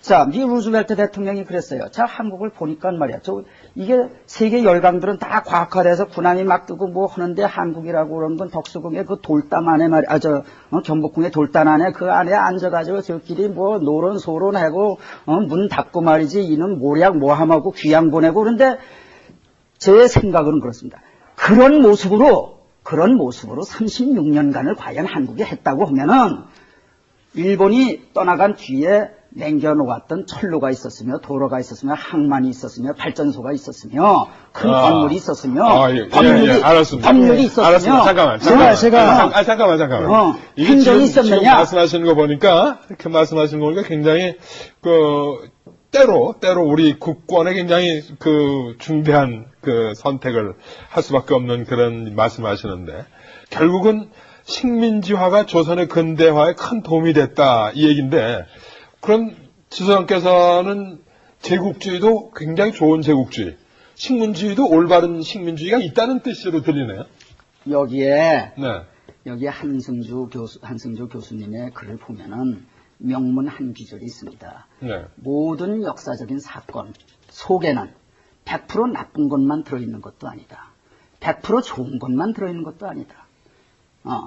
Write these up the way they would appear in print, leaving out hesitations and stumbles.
자, 미 루즈벨트 대통령이 그랬어요. 자, 한국을 보니까 말이야. 이게 세계 열강들은 다 과학화돼서 군함이 막 뜨고 뭐 하는데 한국이라고 그러는 건 덕수궁의 그 돌담 안에 말이야. 경복궁의 돌담 안에 그 안에 앉아가지고 저끼리 뭐 노론소론하고, 문 닫고 말이지. 이는 모략 모함하고 귀양 보내고 그런데 제 생각은 그렇습니다. 그런 모습으로 36년간을 과연 한국이 했다고 하면은 일본이 떠나간 뒤에 남겨놓았던 철로가 있었으며 도로가 있었으며 항만이 있었으며 발전소가 있었으며 큰 건물이 있었으며 법률이 있었으며 잠깐만. 이게 행정이 지금 있었느냐? 말씀하시는 거 보니까 굉장히 때로 우리 국권에 굉장히 중대한 선택을 할 수밖에 없는 그런 말씀하시는데 결국은 식민지화가 조선의 근대화에 큰 도움이 됐다 이 얘기인데 그럼 지소장께서는 제국주의도 굉장히 좋은 제국주의, 식민주의도 올바른 식민주의가 있다는 뜻으로 들리네요. 여기에 한승주 교수님의 글을 보면은 명문 한 구절이 있습니다. 네. 모든 역사적인 사건 속에는 100% 나쁜 것만 들어있는 것도 아니다. 100% 좋은 것만 들어있는 것도 아니다.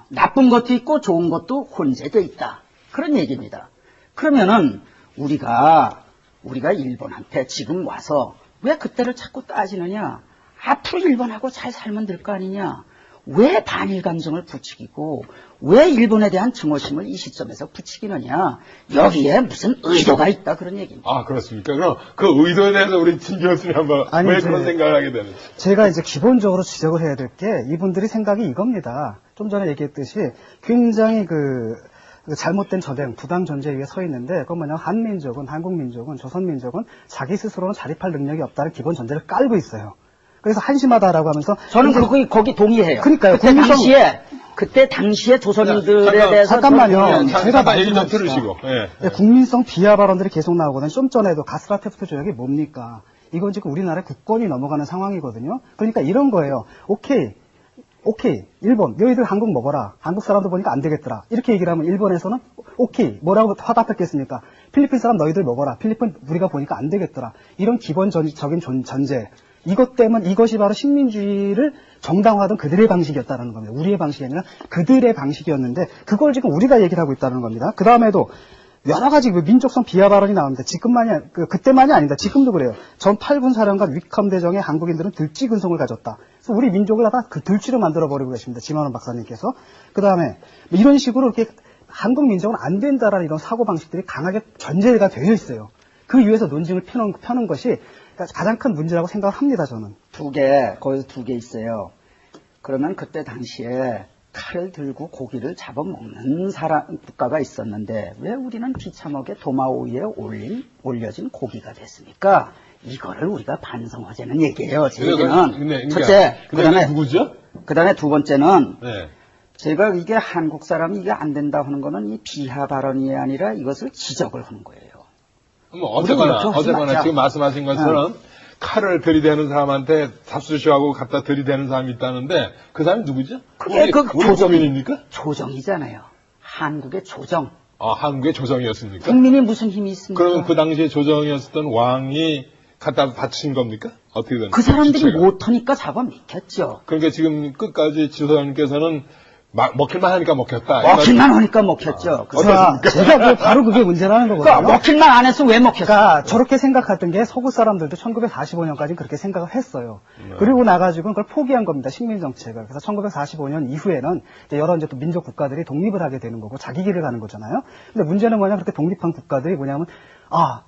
나쁜 것도 있고 좋은 것도 혼재되어 있다. 그런 얘기입니다. 그러면은 우리가 일본한테 지금 와서 왜 그때를 자꾸 따지느냐? 앞으로 일본하고 잘 살면 될 거 아니냐? 왜 반일 감정을 부추기고 왜 일본에 대한 증오심을 이 시점에서 부추기느냐? 여기에 무슨 의도가 있다 그런 얘기입니다. 아, 그렇습니까? 그럼 그 의도에 대해서 우리 진 교수님 한번 왜 그런 생각을 하게 되는지. 제가 이제 기본적으로 지적을 해야 될 게 이분들이 생각이 이겁니다. 좀 전에 얘기했듯이 굉장히 잘못된 전쟁, 부당 전제에 의해 서 있는데, 그건 뭐냐면 한민족은, 한국민족은, 조선민족은 자기 스스로는 자립할 능력이 없다는 기본 전제를 깔고 있어요. 그래서 한심하다라고 하면서. 저는 거기 동의해요. 그러니까요. 그때 당시에 조선인들에 대해서. 잠깐만요. 제가 얘기 좀 들으시고. 예. 국민성 비하 발언들이 계속 나오거든요. 좀 전에도 가스라테프트 조약이 뭡니까? 이건 지금 우리나라의 국권이 넘어가는 상황이거든요. 그러니까 이런 거예요. 오케이, 일본, 너희들 한국 먹어라. 한국 사람도 보니까 안 되겠더라. 이렇게 얘기를 하면 일본에서는 오케이, 뭐라고 화답했겠습니까? 필리핀 사람 너희들 먹어라. 필리핀 우리가 보니까 안 되겠더라. 이런 기본적인 전제. 이것 때문에 이것이 바로 식민주의를 정당화하던 그들의 방식이었다는 겁니다. 우리의 방식이 아니라 그들의 방식이었는데 그걸 지금 우리가 얘기를 하고 있다는 겁니다. 그 다음에도 여러 가지 민족성 비하 발언이 나옵니다. 그때만이 아닙니다. 지금도 그래요. 전 8군 사령관 위컴 대정의 한국인들은 들쥐 근성을 가졌다. 그래서 우리 민족을 다 그 들쥐로 만들어버리고 계십니다. 지만원 박사님께서. 그 다음에 이런 식으로 이렇게 한국 민족은 안 된다라는 이런 사고방식들이 강하게 전제가 되어 있어요. 그 위에서 논증을 펴는 것이 가장 큰 문제라고 생각을 합니다, 저는. 거기서 두 개 있어요. 그러면 그때 당시에 칼을 들고 고기를 잡아먹는 국가가 있었는데 왜 우리는 비참하게 도마 위에 올려진 고기가 됐습니까? 이거를 우리가 반성하자는 얘기예요. 제 얘기는. 첫째, 그다음에 누구죠? 그다음에 두 번째는 네. 제가 이게 한국 사람이 이게 안 된다 하는 거는 이 비하 발언이 아니라 이것을 지적을 하는 거예요. 어쨌거나 지금 말씀하신 것처럼 칼을 들이대는 사람한테 잡수시하고 갖다 들이대는 사람이 있다는데 그 사람이 누구죠? 그게 우리 조정입니까? 조정이잖아요. 한국의 조정. 아, 한국의 조정이었습니까? 국민이 무슨 힘이 있습니까? 그러면 그 당시에 조정이었던 왕이 갖다 바친 겁니까? 어떻게 됩니까? 그 사람들이 못하니까 잡아먹혔죠. 그러니까 지금 끝까지 지소장님께서는 먹힐만 하니까 먹혔다. 먹힐만 하니까 먹혔죠. 제가 바로 그게 문제라는 거거든요. 먹힐만 안 했으면 왜 먹혔을까? 그러니까 저렇게 생각했던 게 서구 사람들도 1945년까지 그렇게 생각을 했어요. 그리고 나가지고 그걸 포기한 겁니다. 식민정책을. 그래서 1945년 이후에는 여러 이제 또 민족 국가들이 독립을 하게 되는 거고 자기 길을 가는 거잖아요. 근데 문제는 뭐냐면 그렇게 독립한 국가들이 뭐냐면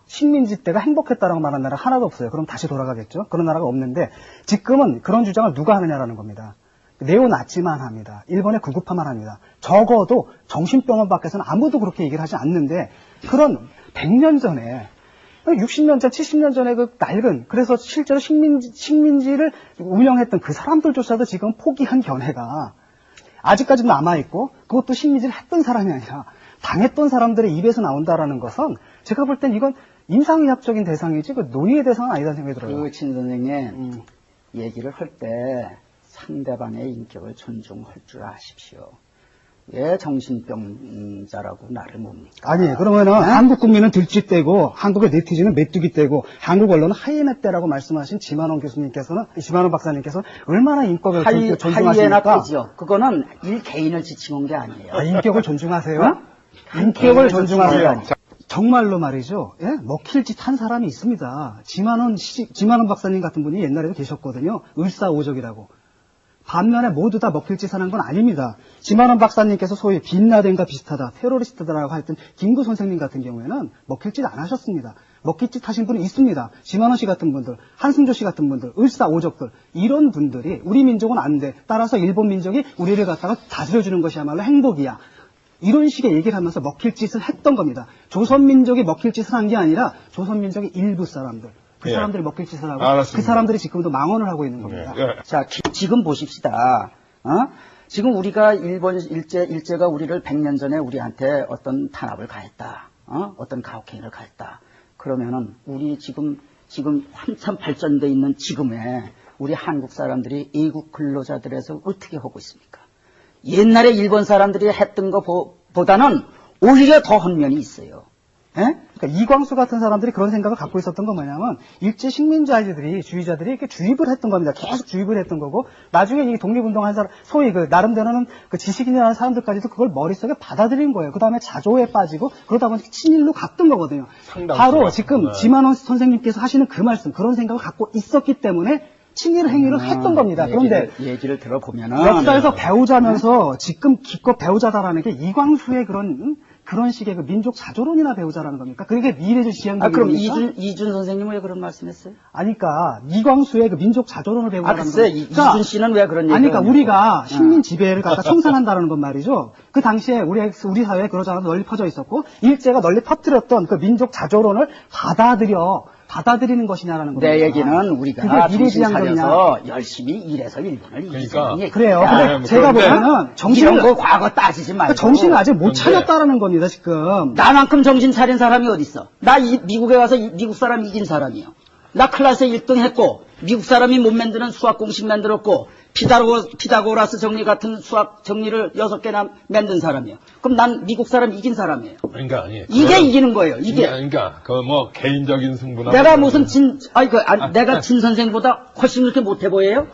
식민지 때가 행복했다라고 말하는 나라 하나도 없어요. 그럼 다시 돌아가겠죠. 그런 나라가 없는데 지금은 그런 주장을 누가 하느냐라는 겁니다. 네오나치만 합니다. 일본의 구급파만 합니다. 적어도 정신병원 밖에서는 아무도 그렇게 얘기를 하지 않는데 그런 100년 전에 60년 전, 70년 전에 그 낡은 그래서 실제로 식민지를 운영했던 그 사람들조차도 지금 포기한 견해가 아직까지도 남아있고 그것도 식민지를 했던 사람이 아니라 당했던 사람들의 입에서 나온다라는 것은 제가 볼 땐 이건 임상의학적인 대상이지 그 논의의 대상은 아니다는 생각이 들어요. 친 선생님 얘기를 할 때 상대방의 인격을 존중할 줄 아십시오. 왜 정신병자라고 나를 뭡니까? 아니, 그러면은 한국 국민은 들쥐떼고 한국의 네티즌은 메뚜기떼고 한국 언론은 하이에나떼라고 말씀하신 지만원 박사님께서는 얼마나 인격을 하이에나 존중하십니까? 떼죠. 그거는 개인을 지칭한 게 아니에요. 아, 인격을 존중하세요? 어? 인격을 존중하세요. 아니에요. 정말로 말이죠. 예? 먹힐 짓 한 사람이 있습니다. 지만원 박사님 같은 분이 옛날에도 계셨거든요. 을사오적이라고. 반면에 모두 다 먹힐 짓 하는 건 아닙니다. 지만원 박사님께서 소위 빈라덴과 비슷하다, 테러리스트다라고 했던 김구 선생님 같은 경우에는 먹힐 짓 안 하셨습니다. 먹힐 짓 하신 분이 있습니다. 지만원 씨 같은 분들, 한승조 씨 같은 분들, 을사오적들, 이런 분들이 우리 민족은 안 돼. 따라서 일본 민족이 우리를 갖다가 다스려주는 것이야말로 행복이야. 이런 식의 얘기를 하면서 먹힐 짓을 했던 겁니다. 조선민족이 먹힐 짓을 한 게 아니라 조선민족의 일부 사람들. 그 예. 사람들이 먹힐 짓을 하고 알았습니다. 그 사람들이 지금도 망언을 하고 있는 겁니다. 예. 자, 지금 보십시다. 지금 우리가 일본 일제가 우리를 100년 전에 우리한테 어떤 탄압을 가했다. 어떤 가혹행위를 가했다. 그러면은 우리 지금 한참 발전돼 있는 지금에 우리 한국 사람들이 애국 근로자들에서 어떻게 하고 있습니까? 옛날에 일본 사람들이 했던 것보다는 오히려 더 헌면이 있어요. 예? 그러니까 이광수 같은 사람들이 그런 생각을 갖고 있었던 건 뭐냐면 일제 식민주의자들이 이렇게 주입을 했던 겁니다. 계속 주입을 했던 거고 나중에 이 독립운동한 사람 소위 그 나름대로는 그 지식인이라는 사람들까지도 그걸 머릿속에 받아들인 거예요. 그 다음에 자조에 빠지고 그러다 보니까 친일로 갔던 거거든요. 바로 지금 지만원 선생님께서 하시는 그 말씀 그런 생각을 갖고 있었기 때문에 친일 행위를 했던 겁니다. 그런데 얘기를 들어보면은 역사에서 배우자면서 지금 기껏 배우자다라는 게 이광수의 그런 식의 그 민족 자조론이나 배우자라는 겁니까? 그게 미래적 지향적인 그럼 겁니까? 이준 선생님은 왜 그런 말씀했어요? 아니까 이광수의 그 민족 자조론을 배우자라는 글쎄, 이준 씨는 왜 그런 얘기를 그러니까 우리가 식민 지배를 갖다 청산한다는 건 말이죠. 그 당시에 우리 사회에 그러자가 널리 퍼져 있었고 일제가 널리 퍼뜨렸던 그 민족 자조론을 받아들이는 것이냐라는 겁니다. 내 얘기는 우리가 그게 정신 미래지향적이냐? 차려서 열심히 일해서 일본을 이기자는 얘기. 그래요. 근데 뭐 제가 그런데 보면은 이런 거 과거 따지지 말고. 정신을 아직 못 그런데 차렸다라는 겁니다, 지금. 나만큼 정신 차린 사람이 어디 있어? 나 미국에 가서 미국 사람 이긴 사람이요. 나 클래스 1등 했고 미국 사람이 못 만드는 수학 공식 만들었고 피타고라스 정리 같은 수학 정리를 6개나 만든 사람이요. 그럼 난 미국 사람 이긴 사람이에요. 그러니까 아니. 이게 이기는 거예요. 이게. 그러니까 그 뭐 개인적인 승부나. 내가 무슨 내가 진 선생보다 훨씬 그렇게 못해 보여요?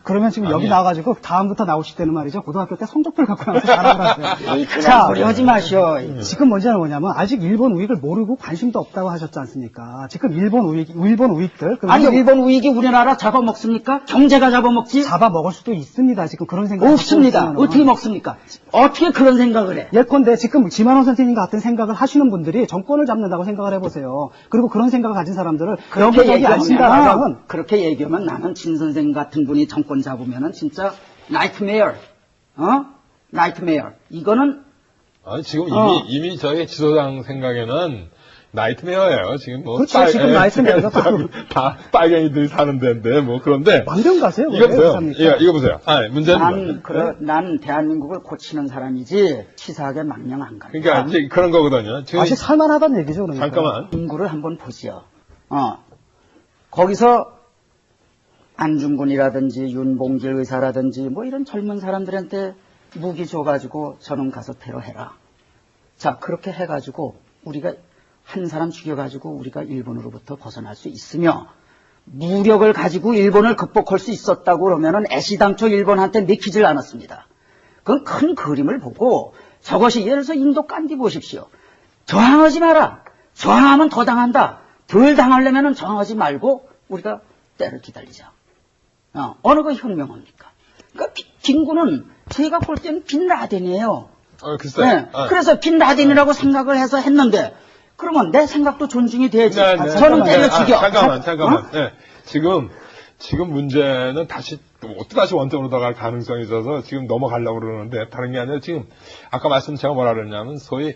그러면 지금 여기 아니에요. 나와가지고 다음부터 나오실 때는 말이죠. 고등학교 때 성적표를 갖고 나서 자랑을 하세요. 그냥 소리 하지 마시오. 지금 문제는 뭐냐면 아직 일본 우익을 모르고 관심도 없다고 하셨지 않습니까? 지금 일본 우익들 아니 일본 우익이 우리나라 잡아먹습니까? 경제가 잡아먹지? 잡아먹을 수도 있습니다. 지금 그런 생각 없습니다. 어떻게 먹습니까? 어떻게 그런 생각을 해? 예컨대 지금 지만원 선생님 같은 생각을 하시는 분들이 정권을 잡는다고 생각을 해보세요. 그리고 그런 생각을 가진 사람들을 여기저기 안 친다라면 그렇게 얘기하면 나는 진 선생 같은 분이 정권 잡으면은 진짜 나이트메어. 나이트메어. 이거는 지금 이미 저희 지도당 생각에는 나이트메어예요. 지금 뭐 그렇죠. 지금 나이트메어가 다 빨갱이들이 사는 데인데 뭐 그런데 망정 가세요. 이거 보세요. 이거 보세요. 문제는 난 대한민국을 고치는 사람이지 치사하게 망령 안 간다. 그러니까 이제 그런 거거든요. 지금 아직 살만하다는 얘기죠. 그러니까. 잠깐만. 인구를 한번 보시오. 거기서 안중근이라든지 윤봉길 의사라든지 뭐 이런 젊은 사람들한테 무기 줘가지고 저놈 가서 테러해라. 자, 그렇게 해가지고 우리가 한 사람 죽여가지고 우리가 일본으로부터 벗어날 수 있으며 무력을 가지고 일본을 극복할 수 있었다고 그러면은 애시당초 일본한테 믿기질 않았습니다. 그건 큰 그림을 보고 저것이 예를 들어서 인도 깐디 보십시오. 저항하지 마라. 저항하면 더 당한다. 덜 당하려면은 저항하지 말고 우리가 때를 기다리자. 어느 거 현명합니까? 그러니까 김구는 제가 볼 때는 빈라덴이에요. 글쎄. 네. 그래서 빈라덴이라고 생각을 해서 했는데 그러면 내 생각도 존중이 돼야지. 저는 때려 죽여. 잠깐만. 네. 지금 문제는 또다시 원점으로 들어갈 가능성이 있어서 지금 넘어가려고 그러는데 다른 게 아니라 지금 아까 제가 뭐라 그랬냐면 소위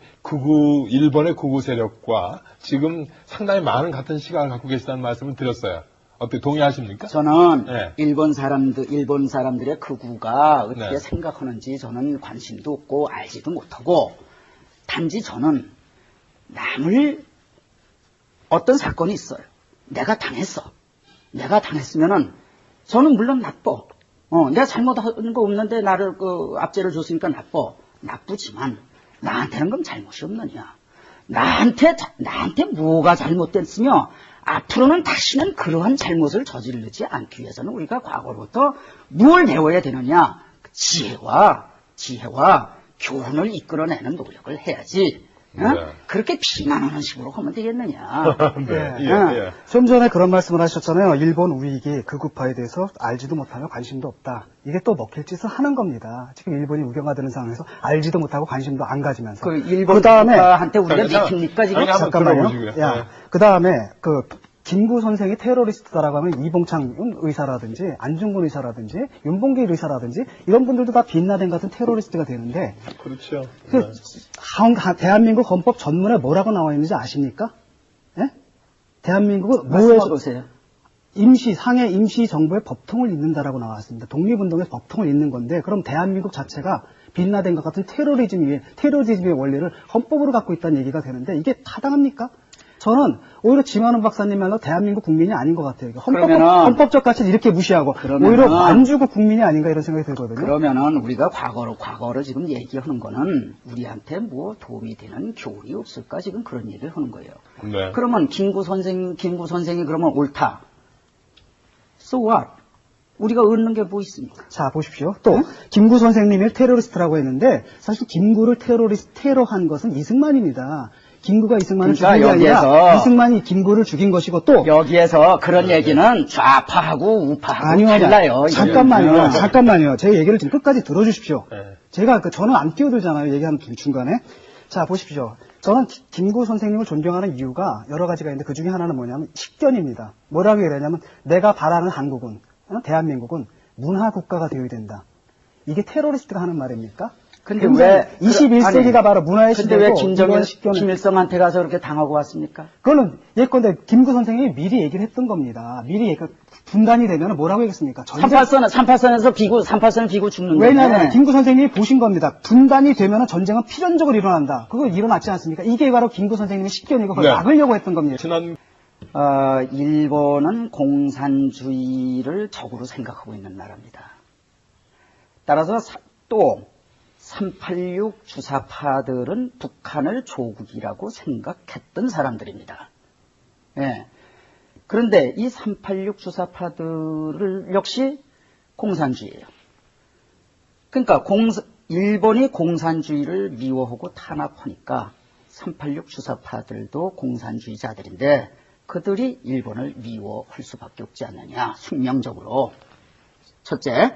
일본의 극우 세력과 지금 상당히 많은 같은 시각을 갖고 계시다는 말씀을 드렸어요. 어떻게 동의하십니까? 저는 네. 일본 사람들의 극우가 어떻게 네. 생각하는지 저는 관심도 없고 알지도 못하고 단지 저는 남을 어떤 사건이 있어요. 내가 당했어. 내가 당했으면은 저는 물론 나빠. 내가 잘못한 거 없는데 나를 압제를 줬으니까 나쁘지만 나한테는 그럼 잘못이 없느냐. 나한테 뭐가 잘못됐으며 앞으로는 다시는 그러한 잘못을 저지르지 않기 위해서는 우리가 과거로부터 뭘 배워야 되느냐. 지혜와 교훈을 이끌어내는 노력을 해야지. 어? 네. 그렇게 비난하는 식으로 하면 되겠느냐. 네. 예, 예. 예. 좀 전에 그런 말씀을 하셨잖아요. 일본 우익이 극우파에 대해서 알지도 못하며 관심도 없다. 이게 또 먹힐 짓을 하는 겁니다. 지금 일본이 우경화되는 상황에서 알지도 못하고 관심도 안 가지면서. 그 일본 그다음에 국가한테 우리가 자, 내킵니까 지금? 아니, 한번 잠깐만요. 들어보시고요. 야, 네. 그 다음에 김구 선생이 테러리스트다라고 하면 이봉창 의사라든지 안중근 의사라든지 윤봉길 의사라든지 이런 분들도 다 빛나덴 같은 테러리스트가 되는데 그렇죠. 그 대한민국 헌법 전문에 뭐라고 나와 있는지 아십니까? 예? 대한민국은 뭐에 말씀해보세요. 상해 임시 정부의 법통을 잇는다라고 나왔습니다. 독립운동의 법통을 잇는 건데 그럼 대한민국 자체가 빛나덴 것 같은 테러리즘의 원리를 헌법으로 갖고 있다는 얘기가 되는데 이게 타당합니까? 저는 오히려 지만원 박사님 말로 대한민국 국민이 아닌 것 같아요. 헌법적 가치를 이렇게 무시하고 오히려 만주국 국민이 아닌가 이런 생각이 들거든요. 그러면은 우리가 과거로 지금 얘기하는 거는 우리한테 뭐 도움이 되는 교훈이 없을까 지금 그런 얘기를 하는 거예요. 네. 그러면 김구 선생이 그러면 옳다. So what? 우리가 얻는 게 뭐 있습니까? 자, 보십시오. 또, 김구 선생님이 테러리스트라고 했는데, 사실 김구를 테러한 것은 이승만입니다. 김구가 이승만을 죽인 게 아니라, 이승만이 김구를 죽인 것이고, 또, 여기에서 그런 얘기는 좌파하고 우파하고 아니요, 달라요. 잠깐만요. 제 얘기를 좀 끝까지 들어주십시오. 네. 저는 안 끼어들잖아요. 얘기하는 중간에. 자, 보십시오. 저는 김구 선생님을 존경하는 이유가 여러 가지가 있는데, 그 중에 하나는 뭐냐면, 식견입니다. 뭐라고 얘기를 하냐면, 내가 바라는 한국은, 대한민국은 문화국가가 되어야 된다. 이게 테러리스트가 하는 말입니까? 근데 왜 21세기가 바로 문화의 시대고 근데 왜 김일성한테 가서 그렇게 당하고 왔습니까? 그거는 예컨대 김구 선생님이 미리 얘기를 했던 겁니다. 분단이 되면 뭐라고 했겠습니까? 38선에서 비고 죽는 거예요. 왜냐하면 김구 선생님이 보신 겁니다. 분단이 되면 전쟁은 필연적으로 일어난다. 그거 일어났지 않습니까? 이게 바로 김구 선생님의 식견이고 그걸 막으려고 했던 겁니다. 일본은 공산주의를 적으로 생각하고 있는 나라입니다. 따라서 또 386 주사파들은 북한을 조국이라고 생각했던 사람들입니다. 예. 그런데 이 386 주사파들을 역시 공산주의예요. 그러니까 일본이 공산주의를 미워하고 탄압하니까 386 주사파들도 공산주의자들인데 그들이 일본을 미워할 수밖에 없지 않느냐, 숙명적으로. 첫째.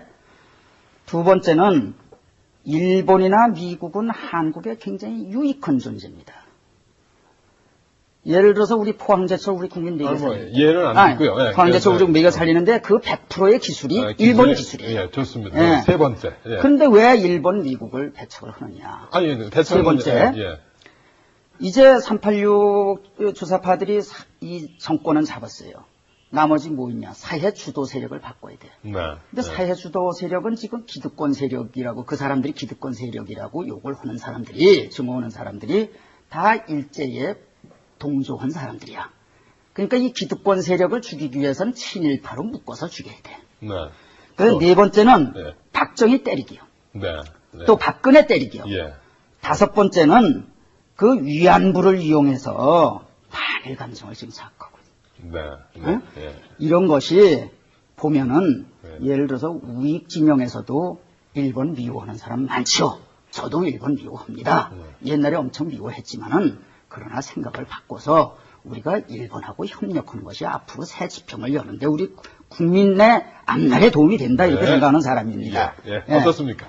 두 번째는 일본이나 미국은 한국에 굉장히 유익한 존재입니다. 예를 들어서 우리 포항제철 우리 국민 매겨 살리는데 예를 안 듣고요. 포항제철 우리 매겨 살리는데 그 100%의 기술이 일본 기술이에요. 예, 좋습니다. 예. 세 번째. 그런데 왜 일본, 미국을 배척을 하느냐. 세 번째. 이제 386 주사파들이 이 정권은 잡았어요. 나머지 뭐 있냐. 사회 주도 세력을 바꿔야 돼. 근데 사회 주도 세력은 지금 기득권 세력이라고, 그 사람들이 기득권 세력이라고 욕을 하는 사람들이, 증오하는 사람들이 다 일제에 동조한 사람들이야. 그러니까 이 기득권 세력을 죽이기 위해서는 친일파로 묶어서 죽여야 돼. 그래서 네 번째는 박정희 때리기요. 또 박근혜 때리기요. 다섯 번째는 그 위안부를 이용해서 반일 감정을 지금 자극하고 있어요. 이런 것이 보면은 예를 들어서 우익 진영에서도 일본 미워하는 사람 많죠. 저도 일본 미워합니다. 옛날에 엄청 미워했지만은 그러나 생각을 바꿔서 우리가 일본하고 협력하는 것이 앞으로 새 지평을 여는데 우리 국민 내 앞날에 도움이 된다 이렇게 생각하는 사람입니다. 어떻습니까?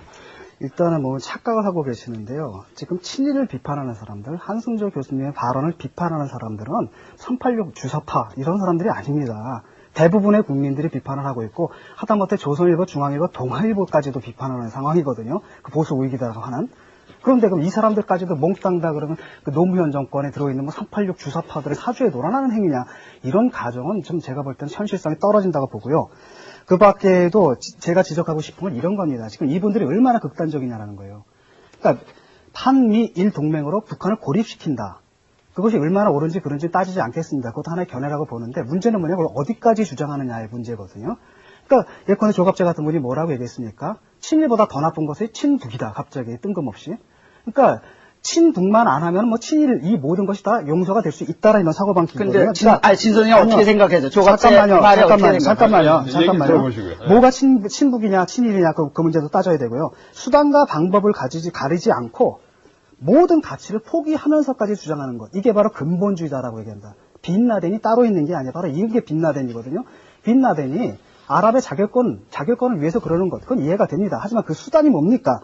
일단은 뭐 착각을 하고 계시는데요. 지금 친일을 비판하는 사람들, 한승조 교수님의 발언을 비판하는 사람들은 386 주사파 이런 사람들이 아닙니다. 대부분의 국민들이 비판을 하고 있고 하다못해 조선일보, 중앙일보, 동아일보까지도 비판하는 상황이거든요. 그 보수 우익이라고 하는. 그런데 그럼 이 사람들까지도 몽땅 다 그러면 그 노무현 정권에 들어있는 뭐 386 주사파들의 사주에 놀아나는 행위냐. 이런 가정은 좀 제가 볼 때는 현실성이 떨어진다고 보고요. 그 밖에도 제가 지적하고 싶은 건 이런 겁니다. 지금 이분들이 얼마나 극단적이냐라는 거예요. 그러니까 한미일 동맹으로 북한을 고립시킨다. 그것이 얼마나 옳은지 그른지 따지지 않겠습니다. 그것도 하나의 견해라고 보는데 문제는 뭐냐면 어디까지 주장하느냐의 문제거든요. 그러니까 예컨대 조갑재 같은 분이 뭐라고 얘기했습니까? 친일보다 더 나쁜 것이 친북이다. 갑자기 뜬금없이. 그러니까 친북만 안 하면 뭐 친일 이 모든 것이 다 용서가 될 수 있다라는 이런 사고방식이거든요. 근데 진 선생님 어떻게 생각해요? 조갑재 말이 어떻게 생각해요? 잠깐만요. 뭐가 친북이냐 친일이냐 그 문제도 따져야 되고요. 수단과 방법을 가리지 않고 모든 가치를 포기하면서까지 주장하는 것. 이게 바로 근본주의다라고 얘기합니다. 빈라덴이 따로 있는 게 아니라 바로 이게 빈라덴이거든요. 빈라덴이 아랍의 자결권을 위해서 그러는 것. 그건 이해가 됩니다. 하지만 그 수단이 뭡니까?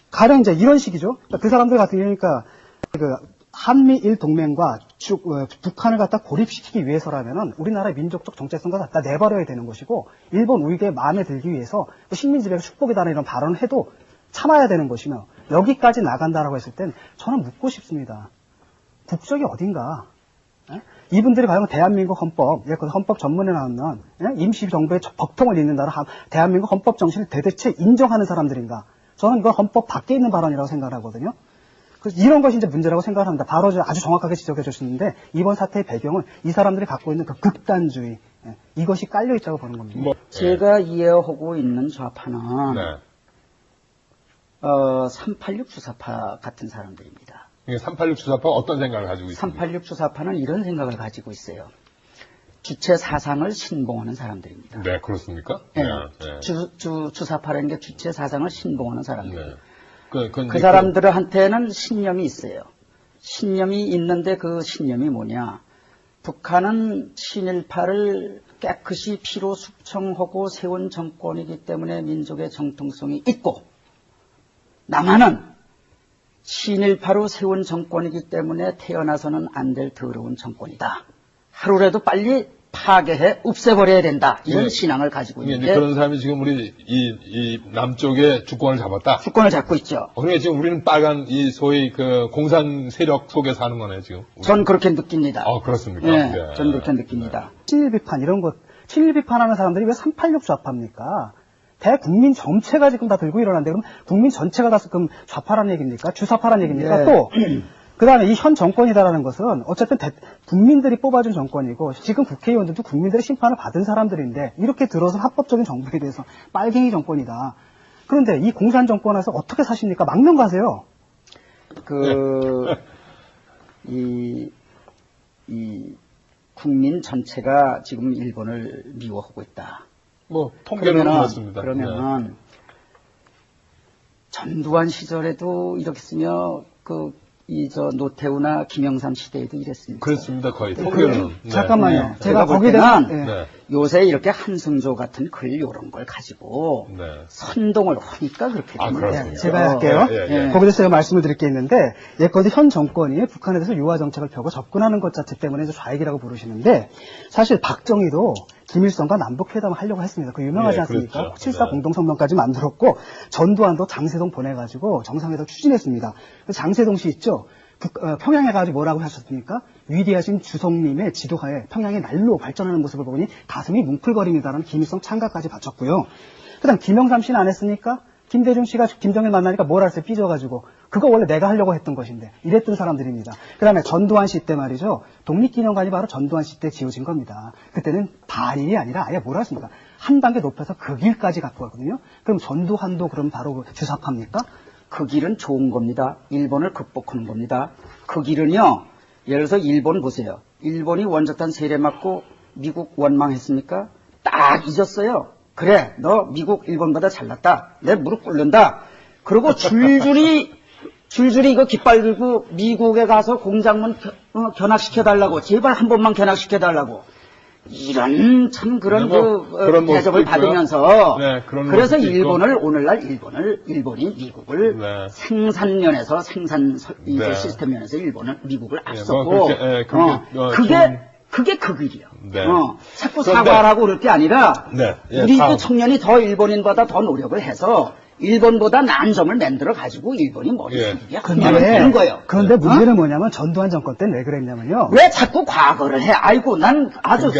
가령 이제 이런 식이죠. 그러니까 그 사람들 같은 경우니까 그 한미일 동맹과 북한을 갖다 고립시키기 위해서라면은 우리나라의 민족적 정체성과 갖다 내버려야 되는 것이고 일본 우익의 마음에 들기 위해서 식민지배가 축복이다라는 이런 발언을 해도 참아야 되는 것이며 여기까지 나간다라고 했을 땐 저는 묻고 싶습니다. 국적이 어딘가? 예? 이분들이 과연 대한민국 헌법, 헌법 전문에 나오는 임시정부의 법통을 잇는다는 대한민국 헌법 정신을 대대체 인정하는 사람들인가? 저는 이건 헌법 밖에 있는 발언이라고 생각을 하거든요. 그래서 이런 것이 이제 문제라고 생각을 합니다. 바로 아주 정확하게 지적해 주셨는데 이번 사태의 배경은 이 사람들이 갖고 있는 그 극단주의 이것이 깔려 있다고 보는 겁니다. 제가 이해하고 있는 좌파는 네. 386 주사파 같은 사람들입니다. 386 주사파 어떤 생각을 가지고 있습니까? 386 주사파는 이런 생각을 가지고 있어요. 주체 사상을 신봉하는 사람들입니다. 네, 그렇습니까? 네. 네. 주사파라는 게 주체 사상을 신봉하는 사람들. 네. 그 사람들한테는 신념이 있어요. 신념이 있는데 그 신념이 뭐냐. 북한은 친일파를 깨끗이 피로 숙청하고 세운 정권이기 때문에 민족의 정통성이 있고 남한은 친일파로 세운 정권이기 때문에 태어나서는 안 될 더러운 정권이다. 하루라도 빨리 파괴해 없애버려야 된다. 이런 신앙을 가지고 있는데 그런 사람이 지금 우리 이 남쪽에 주권을 잡았다. 주권을 잡고 있죠. 그러니까 지금 우리는 빨간 이 소위 그 공산 세력 속에 사는 거네요 지금. 전 그렇게 느낍니다. 그렇습니까? 네, 네. 전 그렇게 느낍니다. 친일 비판 이런 것, 친일 비판하는 사람들이 왜 386 좌파입니까? 대국민 전체가 지금 다 들고 일어났는데 그럼 국민 전체가 다 그럼 좌파라는 얘기입니까? 주사파라는 얘기입니까? 네. 또 그다음에 이 현 정권이다라는 것은 어쨌든 국민들이 뽑아준 정권이고 지금 국회의원들도 국민들의 심판을 받은 사람들인데 이렇게 들어서 합법적인 정부에 대해서 빨갱이 정권이다. 그런데 이 공산 정권에서 어떻게 사십니까? 망명 가세요. 이 국민 전체가 지금 일본을 미워하고 있다. 뭐 통계는 그렇습니다. 그러면 전두환 시절에도 이렇게 쓰며 노태우나 김영삼 시대에도 이랬습니다. 그렇습니다. 거의 통계는. 잠깐만요. 네. 제가 볼 거기에 때는 대해서 요새 이렇게 한승조 같은 글 이런 걸 가지고 선동을 하니까 그렇게 되는 거예요. 제가 할게요. 거기서 제가 말씀을 드릴 게 있는데 예컨대 현 정권이 북한에 대해서 유화 정책을 펴고 접근하는 것 자체 때문에 좌익이라고 부르시는데 사실 박정희도 김일성과 남북회담을 하려고 했습니다. 그 유명하지 않습니까? 그렇죠. 7.4 공동성명까지 만들었고 전두환도 장세동 보내가지고 정상회담 추진했습니다. 장세동 씨 있죠? 평양에 가지고 뭐라고 하셨습니까? 위대하신 주성님의 지도하에 평양이 날로 발전하는 모습을 보니 가슴이 뭉클거립니다라는 김일성 찬가까지 바쳤고요. 그 다음 김영삼 씨는 안 했습니까? 김대중 씨가 김정일 만나니까 뭐라 했어요? 삐져가지고. 그거 원래 내가 하려고 했던 것인데. 이랬던 사람들입니다. 그 다음에 전두환 씨 때 말이죠. 독립기념관이 바로 전두환 씨 때 지어진 겁니다. 그때는 반일이 아니라 아예 뭐라 했습니까? 한 단계 높여서 그 길까지 갖고 왔거든요. 그럼 전두환도 그럼 바로 주사파입니까? 그 길은 좋은 겁니다. 일본을 극복하는 겁니다. 그 길은요. 예를 들어서 일본 보세요. 일본이 원자탄 세례 맞고 미국 원망했습니까? 딱 잊었어요. 그래, 너 미국 일본보다 잘났다. 내 무릎 꿇는다. 그리고 줄줄이 이거 깃발 들고 미국에 가서 공장문 견학시켜달라고. 제발 한 번만 견학시켜달라고. 이런 참 그런 대접을 받으면서 그래서 일본을 오늘날 일본이 미국을 생산면에서 생산 시스템면에서 미국을 앞섰고 그게 그 길이요. 자꾸 사과하라고 그럴 게 아니라 우리도 청년이 더 일본인보다 더 노력을 해서 일본보다 나은 점을 만들어 가지고 일본이 머릿속이 하면 되는 거예요. 그런데 문제는 뭐냐면 전두환 정권 때는 왜 그랬냐면요. 왜 자꾸 과거를 해? 아이고 난 아주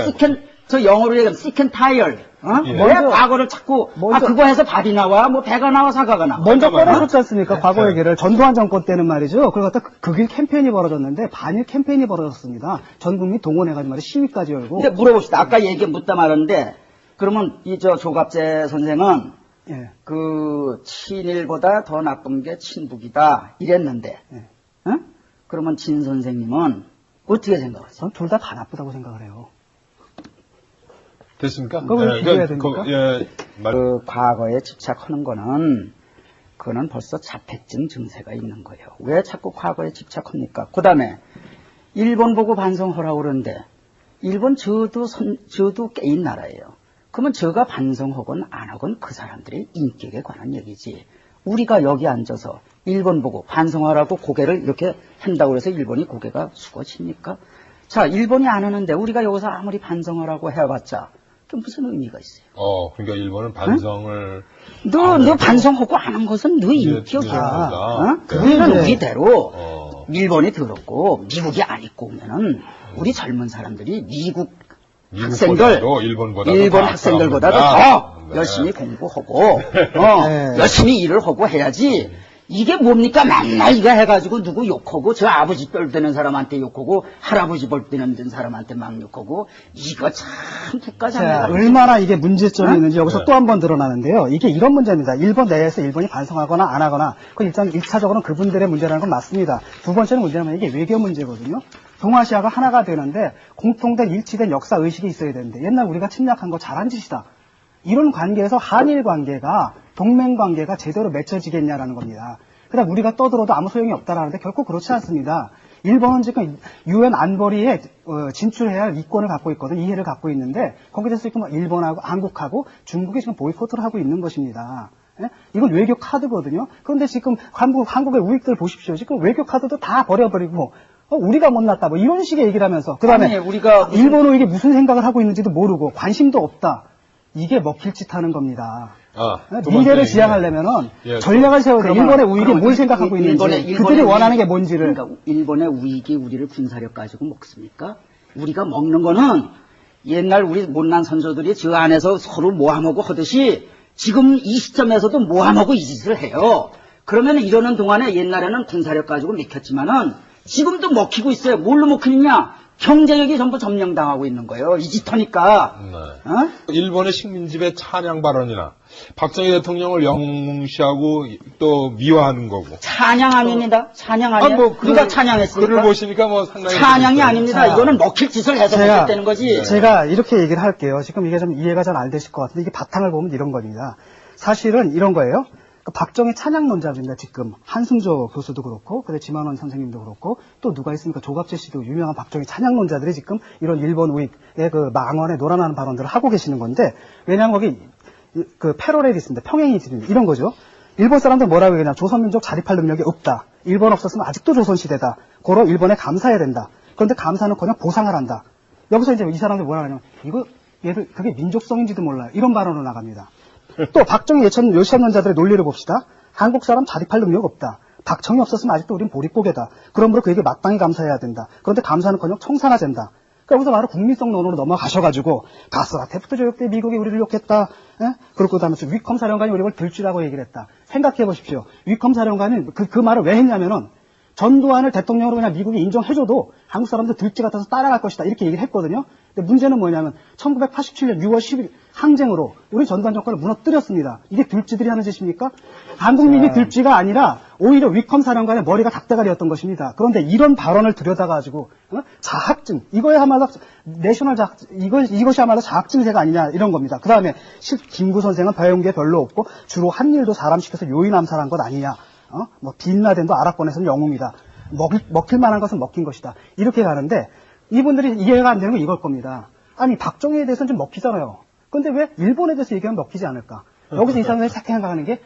저 영어로 얘기하면 sick and tired. 왜 과거를 자꾸 그거 해서 밥이 나와? 뭐 배가 나와 사과가 나와? 먼저 꺼내줬지 않습니까? 과거 얘기를. 전두환 정권 때는 말이죠. 그걸 갖다 그 길 캠페인이 벌어졌는데 반일 캠페인이 벌어졌습니다. 전 국민 동원해가지고 말이야 시위까지 열고. 근데 물어봅시다. 아까 묻다 말았는데 그러면 이 저 조갑재 선생은 예. 그 친일보다 더 나쁜 게 친북이다 이랬는데, 예. 응? 그러면 진 선생님은 어떻게 생각하세요? 전 둘 다 나쁘다고 생각을 해요. 됐습니까? 그걸 왜 비교해야 됩니까? 그 과거에 집착하는 거는 그거는 벌써 자폐증 증세가 있는 거예요. 왜 자꾸 과거에 집착합니까? 그 다음에 일본 보고 반성하라고 그러는데 일본 저도 깨인 나라예요. 그러면 저가 반성하건 안 하건 그 사람들의 인격에 관한 얘기지. 우리가 여기 앉아서 일본 보고 반성하라고 고개를 이렇게 한다고 해서 일본이 고개가 숙어집니까? 자, 일본이 안 하는데 우리가 여기서 아무리 반성하라고 해봤자 그 무슨 의미가 있어요? 그러니까 일본은 반성을. 응? 너 반성하고 안 한 것은 너 인격이야. 어? 그거는 우리대로 일본이 더럽고 미국이 안 입고 오면은 우리 젊은 사람들이 미국 학생들, 일본 학생들보다도 더 열심히 공부하고, 열심히 일을 하고 해야지. 이게 뭡니까? 맨날 이거 해가지고 누구 욕하고, 저 아버지 뻘 되는 사람한테 욕하고, 할아버지 뻘 되는 사람한테 막 욕하고, 이거 참 국가장애가. 얼마나 이게 문제점이 있는지 여기서 또 한 번 드러나는데요. 이게 이런 문제입니다. 일본 내에서 일본이 반성하거나 안 하거나, 그 일단 1차적으로는 그분들의 문제라는 건 맞습니다. 두 번째는 문제는 이게 외교 문제거든요. 동아시아가 하나가 되는데 공통된 일치된 역사 의식이 있어야 되는데 옛날 우리가 침략한 거 잘한 짓이다. 이런 관계에서 한일 관계가 동맹 관계가 제대로 맺혀지겠냐라는 겁니다. 그다음 우리가 떠들어도 아무 소용이 없다라는데 결코 그렇지 않습니다. 일본은 지금 유엔 안보리에 진출해야 할 이권을 갖고 있거든, 이해를 갖고 있는데 거기에 대해서 지금 일본하고 한국하고 중국이 지금 보이콧을 하고 있는 것입니다. 예? 이건 외교 카드거든요. 그런데 지금 한국의 우익들 보십시오. 지금 외교 카드도 다 버려버리고 우리가 못났다 뭐 이런 식의 얘기를 하면서 그다음에 우리가 일본 우익이 무슨 생각을 하고 있는지도 모르고 관심도 없다. 이게 먹힐 짓 하는 겁니다. 미래를 지향하려면은 전략을 세워야 돼. 일본의 우익이 뭘 생각하고 있는지, 그들이 원하는 게 뭔지를. 그러니까 일본의 우익이 우리를 군사력 가지고 먹습니까? 우리가 먹는 거는 옛날 우리 못난 선조들이 저 안에서 서로 모함하고 하듯이 지금 이 시점에서도 모함하고 이 짓을 해요. 그러면 이러는 동안에 옛날에는 군사력 가지고 먹혔지만은 지금도 먹히고 있어요. 뭘로 먹히느냐? 경제력이 전부 점령당하고 있는 거예요. 이 짓하니까. 일본의 식민지배 찬양 발언이나 박정희 대통령을 영웅시하고 또 미화하는 거고. 찬양 아닙니다. 찬양 아니에요. 누가 찬양했습니까? 글을 보시니까 뭐 상당히. 찬양이 아닙니다. 이거는 먹힐 짓을 해서 먹혔다는 거지. 제가 이렇게 얘기를 할게요. 지금 이게 좀 이해가 잘 안 되실 것 같은데 이게 바탕을 보면 이런 겁니다. 사실은 이런 거예요. 박정희 찬양론자입니다. 지금 한승조 교수도 그렇고, 그다음에 지만원 선생님도 그렇고, 또 누가 있습니까? 조갑재 씨도 유명한 박정희 찬양론자들이 지금 이런 일본 우익의 그 망언에 놀아나는 발언들을 하고 계시는 건데, 왜냐하면 거기 그 패러렐이 있습니다. 평행이 있습니다. 이런 거죠. 일본 사람들 뭐라고 얘기하냐? 조선민족 자립할 능력이 없다. 일본 없었으면 아직도 조선시대다. 고로 일본에 감사해야 된다. 그런데 감사는 그냥 보상을 한다. 여기서 이제 이 사람들 뭐라고 하냐면, 얘들 그게 민족성인지도 몰라요. 이런 발언으로 나갑니다. 또 박정희 여시한론자들의 논리를 봅시다. 한국 사람 자립할 능력 없다. 박정희 없었으면 아직도 우린 보릿고개다. 그러므로 그에게 마땅히 감사해야 된다. 그런데 감사는커녕 청산화된다. 여기서 바로 국민성 논으로 넘어가셔가지고 가스라테프트 조약 때 미국이 우리를 욕했다. 그러고 그다음에 위컴 사령관이 우리를 들쥐라고 얘기를 했다. 생각해 보십시오. 위컴 사령관은 그 말을 왜 했냐면은 전두환을 대통령으로 그냥 미국이 인정해줘도 한국 사람들 들쥐 같아서 따라갈 것이다. 이렇게 얘기를 했거든요. 근데 문제는 뭐냐면 1987년 6월 10일 항쟁으로 우리 전두환 정권을 무너뜨렸습니다. 이게 들쥐들이 하는 짓입니까? 한국민이 들쥐가 아니라 오히려 위컴 사령관의 머리가 닭대가리였던 것입니다. 그런데 이런 발언을 들여다가지고 자학증, 이거야말로 내셔널 자학증, 이것이야말로 자학증세가 아니냐 이런 겁니다. 그 다음에 김구 선생은 배운 게 별로 없고 주로 한 일도 사람 시켜서 요인 암살한 것 아니냐. 뭐 빈라덴도 아랍권에서는 영웅이다. 먹힐 만한 것은 먹힌 것이다. 이렇게 가는데 이분들이 이해가 안 되는 건 이걸 겁니다. 아니 박정희에 대해서는 좀 먹히잖아요. 근데 왜 일본에 대해서 얘기하면 먹히지 않을까? 여기서 이 사람들이 생각하는 게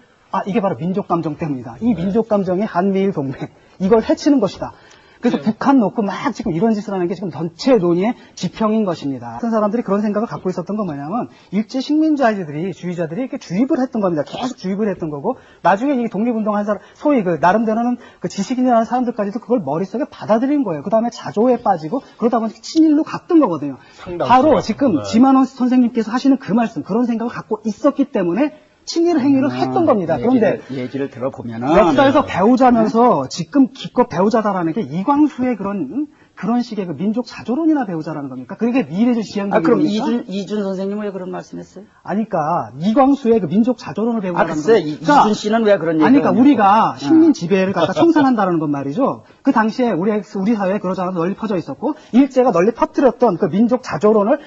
이게 바로 민족감정 때문이다. 이 민족감정이 한미일 동맹 이걸 해치는 것이다. 그래서 북한 놓고 막 지금 이런 짓을 하는 게 지금 전체 논의의 지평인 것입니다. 같은 사람들이 그런 생각을 갖고 있었던 건 뭐냐면 일제 식민주의자들이 이렇게 주입을 했던 겁니다. 계속 주입을 했던 거고 나중에 이 독립운동한 사람 소위 그 나름대로는 그 지식인이라는 사람들까지도 그걸 머릿속에 받아들인 거예요. 그 다음에 자조에 빠지고 그러다 보니 친일로 갔던 거거든요. 바로 지금 지만원 선생님께서 하시는 그 말씀 그런 생각을 갖고 있었기 때문에 친일 행위를 했던 겁니다. 그런데 얘기를 들어보면은 역사에서 배우자면서 지금 기껏 배우자다라는 게 이광수의 그런 그런 식의 그 민족 자조론이나 배우자라는 겁니까? 그게 미래적 지향적인 그럼 겁니까? 이준 선생님은 왜 그런 말씀했어요? 아니까 이광수의 그 민족 자조론을 배우자라는 글쎄, 겁니까? 이준 씨는 왜 그런 얘기를 아니까 하냐고. 우리가 식민 지배를 갖다 청산한다는 건 말이죠. 그 당시에 우리 사회에 그러자가 널리 퍼져 있었고 일제가 널리 퍼뜨렸던 그 민족 자조론을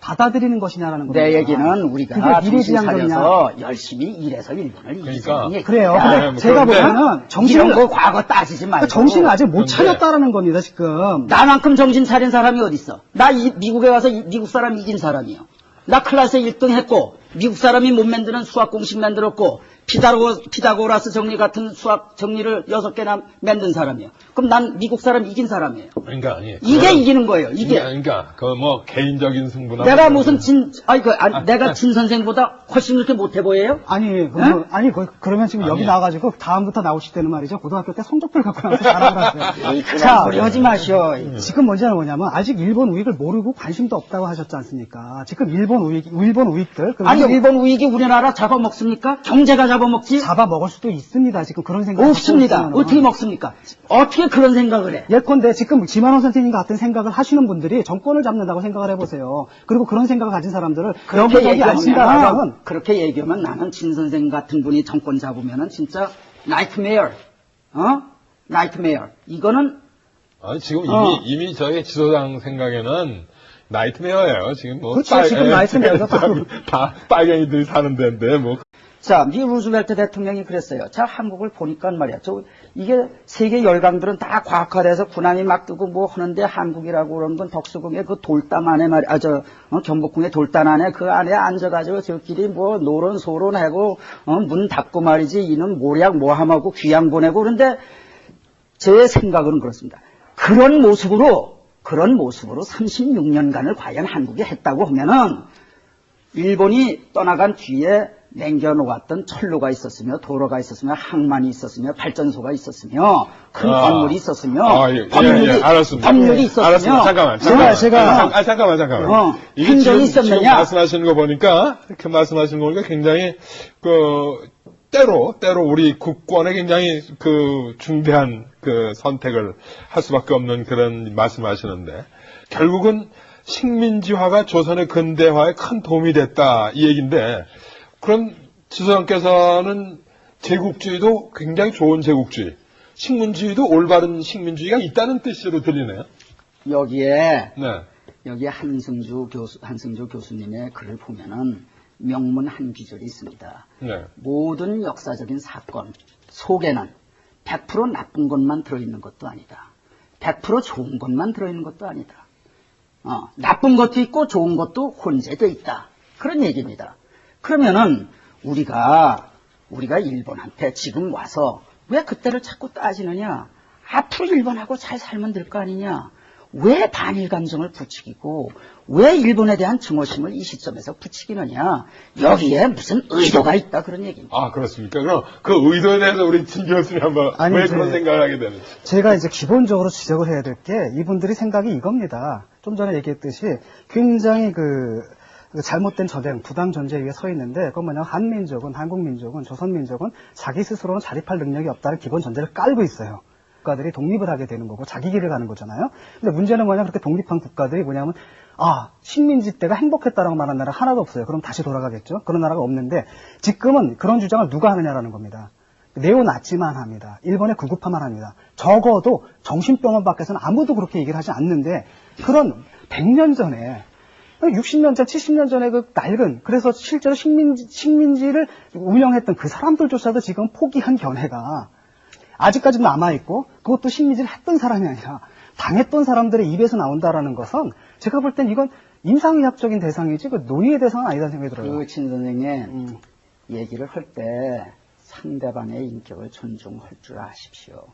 받아들이는 것이냐라는 겁니다. 내 얘기는 우리가 그게 정신 미래지향적이냐? 차려서 열심히 일해서 일본을 그러니까. 이기자는 얘기. 그래요. 근데 뭐 제가 그런데 보면은 이런 거 과거 따지지 말고. 정신을 아직 못 그런데. 차렸다라는 겁니다, 지금. 나만큼 정신 차린 사람이 어디 있어? 나 미국에 가서 미국 사람 이긴 사람이요. 나 클래스 1등 했고 미국 사람이 못 만드는 수학 공식 만들었고 피타고라스 정리 같은 수학 정리를 6개나 만든 사람이요. 그럼 난 미국 사람 이긴 사람이에요. 그러니까 아니. 이게 이기는 거예요. 이게. 그러니까 그 뭐 개인적인 승부나. 내가 무슨 내가 진 선생보다 훨씬 그렇게 못해 보여요? 그러면 지금 여기 아니야. 나와가지고 다음부터 나오실 때는 말이죠. 고등학교 때 성적표를 갖고 나서 잘하고 갔어요. 그런 소리 하지 마시오. 지금 문제는 뭐냐면 아직 일본 우익을 모르고 관심도 없다고 하셨지 않습니까? 지금 일본 우익들 아니 일본 우익이 우리나라 잡아먹습니까? 경제가 잡아먹지? 잡아먹을 수도 있습니다. 지금 그런 생각 없습니다. 어떻게 먹습니까? 어떻게 그런 생각을 해? 예컨대 지금 지만원 선생님 같은 생각을 하시는 분들이 정권을 잡는다고 생각을 해보세요. 그리고 그런 생각을 가진 사람들을 여기저기 안 친다라면 그렇게 얘기하면 나는 진 선생 같은 분이 정권 잡으면은 진짜 나이트메어, 나이트메어. 이거는 아니 지금 이미 저희 지도당 생각에는 나이트메어예요. 지금 뭐 그렇죠. 지금 나이트메어가 다 빨갱이들이 사는 데인데 뭐. 자, 미 루즈벨트 대통령이 그랬어요. 자, 한국을 보니까 말이야. 이게 세계 열강들은 다 과학화돼서 군함이 막 뜨고 뭐 하는데 한국이라고 그러는 건 덕수궁의 그 돌담 안에 경복궁의 돌담 안에 그 안에 앉아가지고 저끼리 뭐 노론소론하고 문 닫고 말이지 이는 모략 모함하고 귀양 보내고 그런데 제 생각은 그렇습니다. 그런 모습으로 36년간을 과연 한국이 했다고 하면은 일본이 떠나간 뒤에 남겨놓았던 철로가 있었으며 도로가 있었으며 항만이 있었으며 발전소가 있었으며 큰 건물이 있었으며 알았습니다. 법률이 있었으며 알았습니다. 잠깐만. 이게 행정이 지금 있었느냐? 말씀하시는 거 보니까 굉장히 때로 우리 국권에 굉장히 중대한 선택을 할 수밖에 없는 그런 말씀하시는데 결국은 식민지화가 조선의 근대화에 큰 도움이 됐다 이 얘기인데 그럼 지소장께서는 제국주의도 굉장히 좋은 제국주의, 식민주의도 올바른 식민주의가 있다는 뜻으로 들리네요. 여기에 한승주 교수님의 글을 보면은 명문 한 구절이 있습니다. 네. 모든 역사적인 사건 속에는 100% 나쁜 것만 들어있는 것도 아니다. 100% 좋은 것만 들어있는 것도 아니다. 나쁜 것도 있고 좋은 것도 혼재되어 있다. 그런 얘기입니다. 그러면은 우리가 일본한테 지금 와서 왜 그때를 자꾸 따지느냐? 앞으로 일본하고 잘 살면 될 거 아니냐? 왜 반일 감정을 부추기고 왜 일본에 대한 증오심을 이 시점에서 부추기느냐? 여기에 무슨 의도가 있다 그런 얘기입니다. 그렇습니까? 그럼 그 의도에 대해서 우리 진 교수님 한번 왜 그런 생각을 하게 되는지. 제가 이제 기본적으로 지적을 해야 될 게 이분들이 생각이 이겁니다. 좀 전에 얘기했듯이 굉장히 잘못된 전쟁, 부당 전제에 위해 서 있는데, 그건 뭐냐면 한민족은, 한국민족은, 조선민족은 자기 스스로는 자립할 능력이 없다는 기본 전제를 깔고 있어요. 국가들이 독립을 하게 되는 거고, 자기 길을 가는 거잖아요. 근데 문제는 뭐냐면 그렇게 독립한 국가들이 뭐냐면, 식민지 때가 행복했다라고 말하는 나라가 하나도 없어요. 그럼 다시 돌아가겠죠? 그런 나라가 없는데, 지금은 그런 주장을 누가 하느냐라는 겁니다. 네오나치만 합니다. 일본의 구구파만 합니다. 적어도 정신병원 밖에서는 아무도 그렇게 얘기를 하지 않는데, 그런 100년 전에, 60년 전, 70년 전에 그래서 실제로 식민지를 운영했던 그 사람들조차도 지금 포기한 견해가 아직까지도 남아있고, 그것도 식민지를 했던 사람이 아니라 당했던 사람들의 입에서 나온다라는 것은 제가 볼 땐 이건 임상의학적인 대상이지, 논의의 대상은 아니다는 생각이 들어요. 친 선생님, 얘기를 할 때 상대방의 인격을 존중할 줄 아십시오.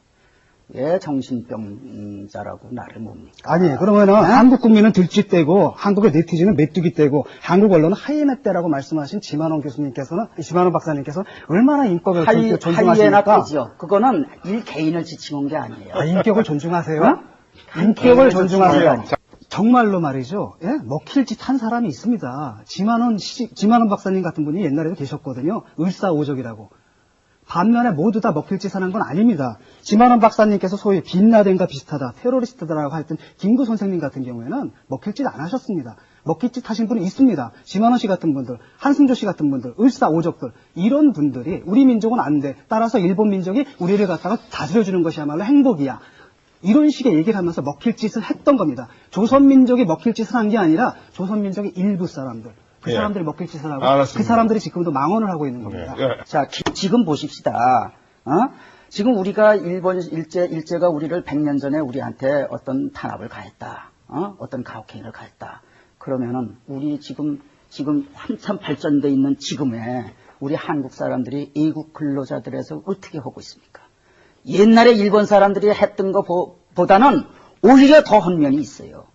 왜 정신병자라고 나를 뭡니까? 아니, 그러면은 한국 국민은 들쥐떼고 한국의 네티즌은 메뚜기떼고 한국 언론은 하이에나떼라고 말씀하신 지만원 박사님께서는 얼마나 인격을 존중하십니까? 하이에나떼죠. 그거는 개인을 지칭한 게 아니에요. 인격을 존중하세요? 인격을 존중하세요. 정말로 말이죠. 먹힐 짓 한 사람이 있습니다. 지만원 박사님 같은 분이 옛날에도 계셨거든요. 을사오적이라고. 반면에 모두 다 먹힐 짓을 하는 건 아닙니다. 지만원 박사님께서 소위 빈라덴과 비슷하다, 테러리스트다라고 했던 김구 선생님 같은 경우에는 먹힐 짓 안 하셨습니다. 먹힐 짓 하신 분이 있습니다. 지만원 씨 같은 분들, 한승조 씨 같은 분들, 을사오적들, 이런 분들이 우리 민족은 안 돼. 따라서 일본 민족이 우리를 갖다가 다스려주는 것이야말로 행복이야. 이런 식의 얘기를 하면서 먹힐 짓을 했던 겁니다. 조선민족이 먹힐 짓을 한 게 아니라 조선민족의 일부 사람들. 그 예. 사람들이 먹힐 짓을 하고 알았습니다. 그 사람들이 지금도 망언을 하고 있는 겁니다. 예. 자, 지금 보십시다. 지금 우리가 일본 일제가 우리를 100년 전에 우리한테 어떤 탄압을 가했다. 어떤 가혹행위를 가했다. 그러면은 우리 지금 한참 발전돼 있는 지금에 우리 한국 사람들이 애국 근로자들에서 어떻게 하고 있습니까? 옛날에 일본 사람들이 했던 것보다는 오히려 더 한 면이 있어요.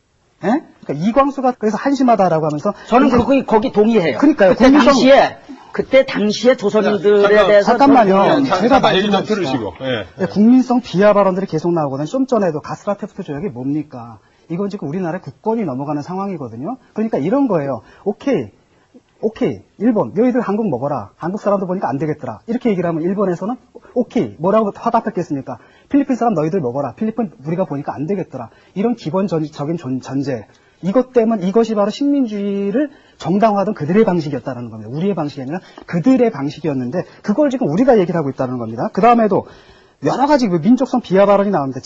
예? 그러니까 이광수가 그래서 한심하다라고 하면서 저는 거기 동의해요. 그러니까요. 그때 당시에 조선인들에 잠깐, 대해서 잠깐만요. 제가 잠깐 얘기 좀 말씀드립시다. 들으시고. 예. 네, 국민성 비하 발언들이 계속 나오거든요. 좀 전에도 가스라테프트 조약이 뭡니까? 이건 지금 우리나라의 국권이 넘어가는 상황이거든요. 그러니까 이런 거예요. 오케이. 일본, 너희들 한국 먹어라. 한국 사람도 보니까 안 되겠더라. 이렇게 얘기를 하면 일본에서는 오케이. 뭐라고 화답했겠습니까? 필리핀 사람 너희들 먹어라. 필리핀 우리가 보니까 안 되겠더라. 이런 기본적인 전제. 이것 때문에 이것이 바로 식민주의를 정당화하던 그들의 방식이었다는 겁니다. 우리의 방식이 아니라 그들의 방식이었는데 그걸 지금 우리가 얘기를 하고 있다는 겁니다. 그 다음에도 여러 가지 민족성 비하 발언이 나옵니다.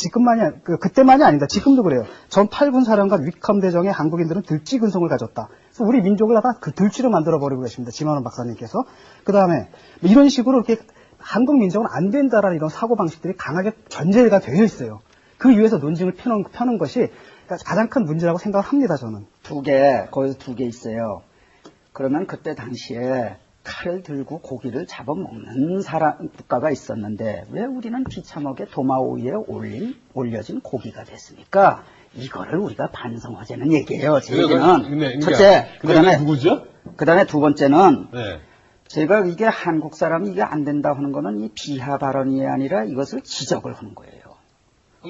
그때만이 아닙니다. 지금도 그래요. 전 8군 사령관 위컴 대정의 한국인들은 들쥐 근성을 가졌다. 그래서 우리 민족을 다 그 들쥐로 만들어버리고 계십니다. 지만원 박사님께서. 그 다음에 이런 식으로 이렇게 한국 민족은 안 된다라는 이런 사고방식들이 강하게 전제가 되어 있어요. 그 위에서 논증을 펴는 것이 가장 큰 문제라고 생각을 합니다, 저는. 거기서 두 개 있어요. 그러면 그때 당시에 칼을 들고 고기를 잡아먹는 국가가 있었는데 왜 우리는 비참하게 도마 위에 올려진 고기가 됐습니까? 이거를 우리가 반성하자는 얘기예요. 제 얘기는. 첫째, 그다음에 누구죠? 그다음에 두 번째는 네. 제가 이게 한국 사람이 이게 안 된다 하는 거는 이 비하 발언이 아니라 이것을 지적을 하는 거예요.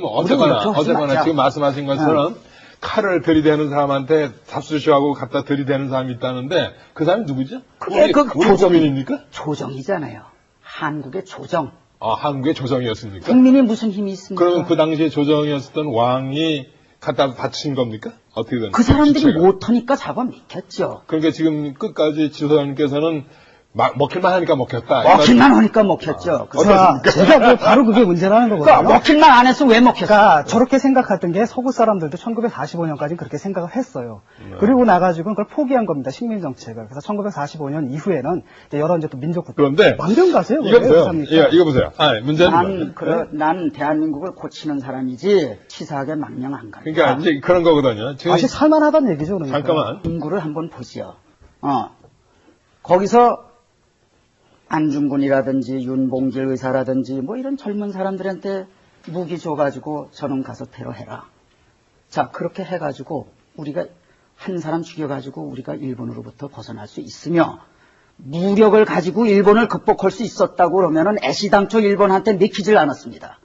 어쨌거나 지금 말씀하신 것처럼 칼을 들이대는 사람한테 잡수시하고 갖다 들이대는 사람이 있다는데 그 사람이 누구죠? 그게 우리 조정인입니까? 조정이잖아요. 한국의 조정. 한국의 조정이었습니까? 국민이 무슨 힘이 있습니까? 그러면 그 당시에 조정이었던 왕이 갖다 바친 겁니까? 어떻게 됩니까? 그 사람들이 주체가. 못하니까 잡아먹혔죠. 그러니까 지금 끝까지 지소장님께서는 먹힐만 하니까 먹혔다. 먹힐만 하니까 먹혔죠. 제가 바로 그게 문제라는 거거든요. 먹힐만 안 했으면 왜 먹혔어요? 그러니까 저렇게 생각했던 게 서구 사람들도 1945년까지 그렇게 생각을 했어요. 그리고 나가지고 그걸 포기한 겁니다. 식민정책을. 그래서 1945년 이후에는 이제 여러 이제 또 민족국. 그런데 망령 가세요? 이거 보세요. 이거 보세요. 문제는 난 대한민국을 고치는 사람이지 치사하게 망령 안 간다. 그러니까 이제 그런 거거든요. 지금 다시 살만하다는 얘기죠. 그러니까. 잠깐만. 인구를 한번 보시오. 거기서 안중근이라든지 윤봉길 의사라든지 뭐 이런 젊은 사람들한테 무기 줘가지고 저놈 가서 테러해라. 자, 그렇게 해가지고 우리가 한 사람 죽여가지고 우리가 일본으로부터 벗어날 수 있으며 무력을 가지고 일본을 극복할 수 있었다고 그러면은 애시당초 일본한테 믿기질 않았습니다.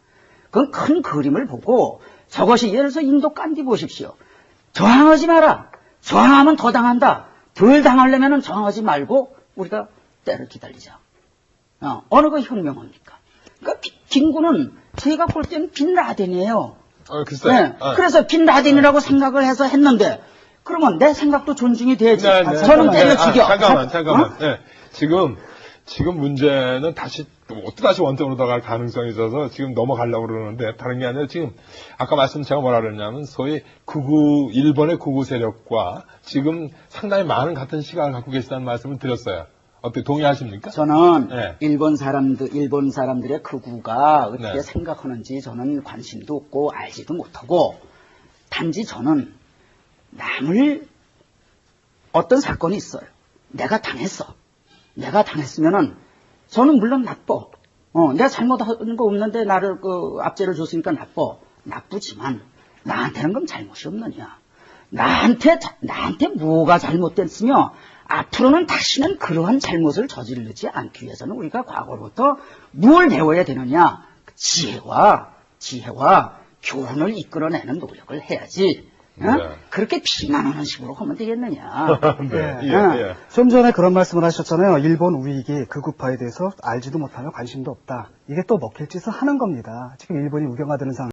그건 큰 그림을 보고 저것이 예를 들어서 인도 깐디 보십시오. 저항하지 마라. 저항하면 더 당한다. 덜 당하려면은 저항하지 말고 우리가 때를 기다리자. 어느 거 현명합니까? 그러니까 김구는 제가 볼 때는 빈라덴이에요. 글쎄. 네. 그래서 빈라덴이라고 생각을 해서 했는데 그러면 내 생각도 존중이 돼야지. 저는 때려 죽여. 잠깐만. 네. 지금 문제는 또다시 원점으로 들어갈 가능성이 있어서 지금 넘어가려고 그러는데 다른 게 아니라 지금 아까 제가 뭐라 그랬냐면 소위 일본의 극우 세력과 지금 상당히 많은 같은 시각을 갖고 계시다는 말씀을 드렸어요. 어떻게 동의하십니까? 저는 네. 일본 사람들의 극우가 어떻게 네. 생각하는지 저는 관심도 없고 알지도 못하고 단지 저는 어떤 사건이 있어요. 내가 당했으면은 저는 물론 나빠. 내가 잘못한 거 없는데 나를 압제를 줬으니까 나쁘지만 나한테는 그럼 잘못이 없느냐. 나한테 뭐가 잘못됐으며 앞으로는 다시는 그러한 잘못을 저지르지 않기 위해서는 우리가 과거로부터 뭘 배워야 되느냐. 지혜와 교훈을 이끌어내는 노력을 해야지. 네. 그렇게 비난하는 식으로 하면 되겠느냐. 네. 예, 예. 예. 좀 전에 그런 말씀을 하셨잖아요. 일본 우익이 극우파에 대해서 알지도 못하며 관심도 없다. 이게 또 먹힐 짓을 하는 겁니다. 지금 일본이 우경화되는 상황.